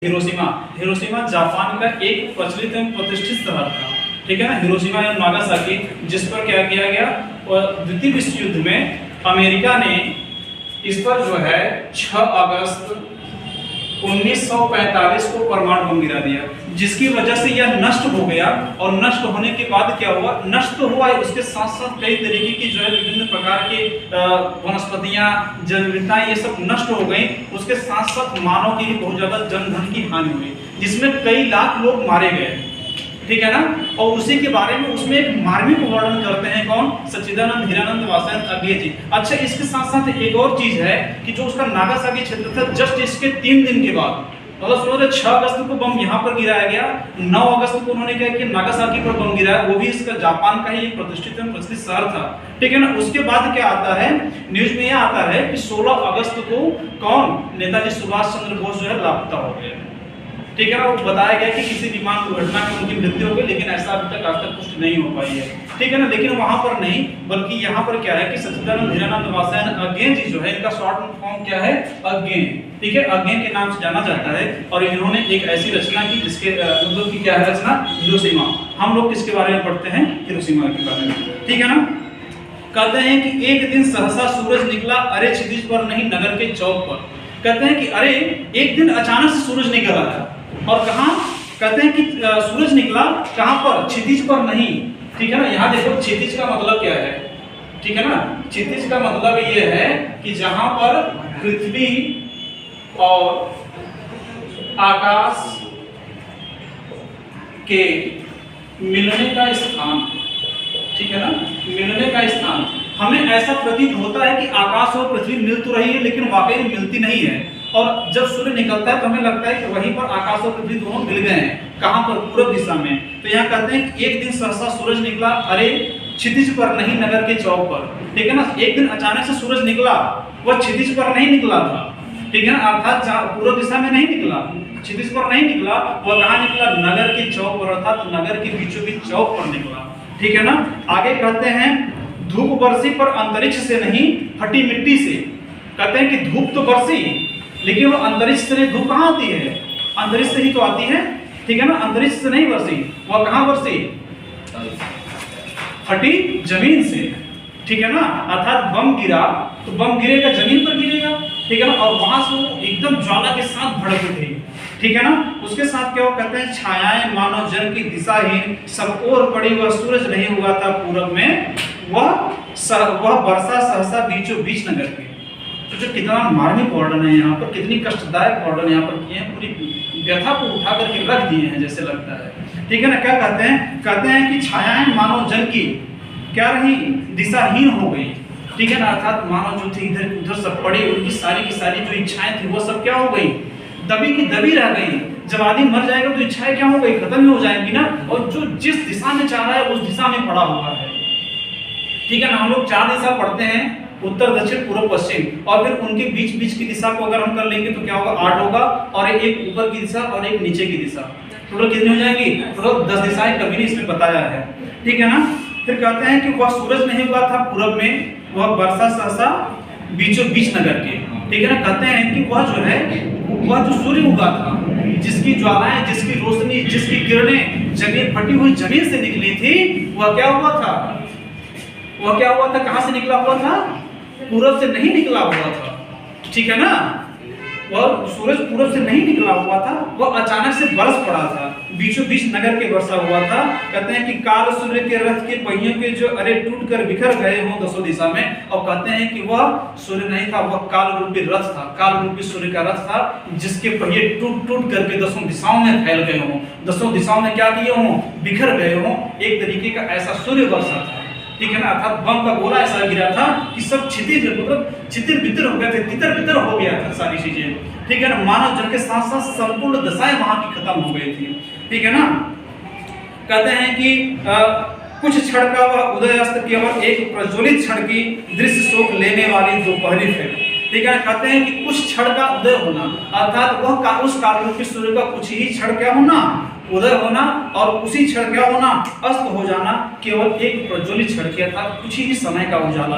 Hiroshima Hiroshima Japan का एक प्रचलित एवं प्रतिष्ठित शहर था। ठीक है ना। हिरोशिमा एवं नागासाकी, जिस पर क्या किया गया, और द्वितीय विश्व युद्ध में अमेरिका ने इस पर जो है 6 अगस्त 1945 को परमाणु बम गिरा दिया, जिसकी वजह से यह नष्ट हो गया। और नष्ट होने के बाद क्या हुआ, नष्ट तो हुआ है, उसके साथ साथ कई तरीके की जो है विभिन्न प्रकार के वनस्पतियां, जैव विविधताएं, ये सब नष्ट हो गई। उसके साथ साथ मानव की भी बहुत ज्यादा जनधन की हानि हुई, जिसमें कई लाख लोग मारे गए। ठीक है ना। और उसी के बारे में उसमें एक मार्मिक वर्णन करते हैं कौन, सच्चिदानंद हीरानंद वासयन अज्ञे जी। अच्छा, इसके साथ साथ एक और चीज है कि जो उसका नागासाकी क्षेत्र था, जस्ट इसके 3 दिन के बाद, मतलब समझो 6 अगस्त को बम यहाँ पर गिराया गया, 9 अगस्त को उन्होंने क्या किया, नागासाकी पर बम गिराया, वो भी इसका जापान का ही एक प्रतिष्ठित एवं प्रसिद्ध शहर था। ठीक है ना। उसके बाद क्या आता है, न्यूज में यह आता है कि 16 अगस्त को कौन, नेताजी सुभाष चंद्र बोस जो है लापता हो गए। ठीक है ना। वो बताया गया कि किसी विमान दुर्घटना में उनकी मृत्यु हो गई, लेकिन ऐसा अभी तक आज तक पुष्टि नहीं हो पाई है। ठीक है ना। लेकिन वहां पर नहीं, बल्कि यहाँ पर क्या है कि सच्चिदानंद हीरानंद वासयन अज्ञे जी जो है, इनका शॉर्ट फॉर्म क्या है, अज्ञे। ठीक है, अज्ञे के नाम से जाना जाता है। और इन्होंने एक ऐसी रचना की जिसके मतलब की क्या है रचना, हिरोशिमा। हम लोग किसके बारे में पढ़ते हैं, हिरोशिमा के बारे में। ठीक है ना। कहते हैं कि एक दिन सहसा सूरज निकला, अरे क्षितिज पर नहीं नगर के चौक पर। कहते हैं कि अरे एक दिन अचानक से सूरज निकल आया, और कहां, कहते हैं कि सूरज निकला कहां पर, क्षितिज पर नहीं। ठीक है ना। यहां देखो क्षितिज का मतलब क्या है। ठीक है ना। क्षितिज का मतलब ये है कि जहां पर पृथ्वी और आकाश के मिलने का स्थान, ठीक है ना, मिलने का स्थान। हमें ऐसा प्रतीत होता है कि आकाश और पृथ्वी मिल तो रही है, लेकिन वाकई मिलती नहीं है। और जब सूर्य निकलता है तो हमें लगता है कि वहीं पर आकाश और पृथ्वी दोनों मिल गए हैं। कहां पर, पूर्व दिशा में। तो यहाँ कहते हैं कि एक दिन सहसा सूरज निकला, अरे क्षितिज पर नहीं नगर के चौक पर। ठीक है ना। एक दिन अचानक से सूरज निकला, वह क्षितिज पर नहीं निकला था। ठीक है ना। अर्थात पूर्व दिशा में नहीं निकला, क्षितिज पर नहीं निकला, वह कहाँ निकला, नगर के चौक पर, अर्थात नगर के बीचों बीच चौक पर निकला। ठीक है ना। आगे कहते हैं धूप बरसी पर अंतरिक्ष से नहीं, फटी मिट्टी से। कहते हैं कि धूप तो बरसी, लेकिन वो अंतरिक्ष से नहीं, धूप कहाँ आती है, अंतरिक्ष से ही तो आती है। ठीक है ना। अंतरिक्ष से नहीं बरसी, वह कहाँ बरसी, फटी जमीन से। ठीक है ना। अर्थात बम गिरा तो बम गिरेगा, जमीन पर गिरेगा। ठीक है ना। और वहां से वो एकदम ज्वाला के साथ भड़क उठी। ठीक है ना। उसके साथ क्या हो, कहते हैं छायाएं मानव जन की दिशाहीन, सब ओर पड़ी, वह सूरज नहीं हुआ था पूरब में, वह वर्षा सहसा बीचों बीच नगर के। तो जो कितना मार्मिक वर्णन है यहाँ पर, कितनी कष्टदायक वर्णन यहाँ पर किए हैं, पूरी व्यथा को उठा करके रख दिए हैं जैसे लगता है। ठीक है ना। क्या कहते हैं, कहते हैं कि छायाएं मानव जन की क्या रही, दिशाहीन हो गई। ठीक है ना। अर्थात मानव जो थे इधर उधर सब पड़े, उनकी सारी की सारी जो इच्छाएं थी वो सब क्या हो गई, दबी की दबी रह गई। जब आदमी मर जाएगा तो इच्छाएं क्या हो गई, खत्म हो जाएंगी ना। और जो जिस दिशा में चाह रहा है उस दिशा में पड़ा हुआ है। ठीक है ना। हम लोग 4 दिशा पढ़ते हैं, उत्तर दक्षिण पूर्व पश्चिम, और फिर उनके बीच बीच की दिशा को अगर हम कर लेंगे तो क्या होगा, 8 होगा, और एक ऊपर की दिशा और एक नीचे की दिशा, टोटल कितनी हो जाएंगी, टोटल 10 दिशाएं कभी नहीं इसमें बताया है। ठीक है ना। फिर कहते हैं कि वह सूरज नहीं हुआ था पूरब में, वह वर्षा सहसा बीचों बीच नगर के। ठीक है ना। कहते हैं कि वह जो है, वह जो सूर्य उगा था, जिसकी ज्वालाएं, जिसकी रोशनी, जिसकी किरणें जमीन, फटी हुई जमीन से निकली थी, वह क्या हुआ था, वह क्या हुआ था, कहां से निकला हुआ था, पूरब से नहीं निकला हुआ था। ठीक है ना। वह सूरज पूरब से नहीं निकला हुआ था, वह अचानक से बरस पड़ा था, बीचों बीच नगर के वर्षा हुआ था। कहते हैं कि काल सूर्य के रथ के पहियों के जो अरे टूट कर बिखर गए हों 10 दिशा में। और कहते हैं कि वह सूर्य नहीं था, वह काल रूपी रथ था, काल रूपी सूर्य का रथ था, जिसके पहिए टूट टूट करके 10 दिशाओं में फैल गए हों, 10 दिशाओं में क्या किए हों, बिखर गए हों। एक तरीके का ऐसा सूर्य वर्षा था। ठीक है ना। अर्थात बम का गोला ऐसा गिरा था कि सब क्षितिज, मतलब छितिर बितर हो गए थे, तितर बितर हो गया था सारी चीजें। ठीक है ना। मानव जन के साथ साथ संपूर्ण दशाएं वहां की खत्म हो गई थी। ठीक है ना। कहते हैं कि कुछ क्षण का वह उदय अस्त केवल एक प्रज्वलित क्षण की दृश्य शोक लेने वाली दोपहरी है। ठीक है। कहते हैं कि कुछ क्षण का उदय होना, अर्थात वह उस काल रूपी सूर्य का कुछ ही क्षण क्या होना, उदय होना, और उसी क्षण क्या होना, अस्त हो जाना, केवल एक प्रज्वलित क्षण के, अर्थात कुछ ही समय का उजाला।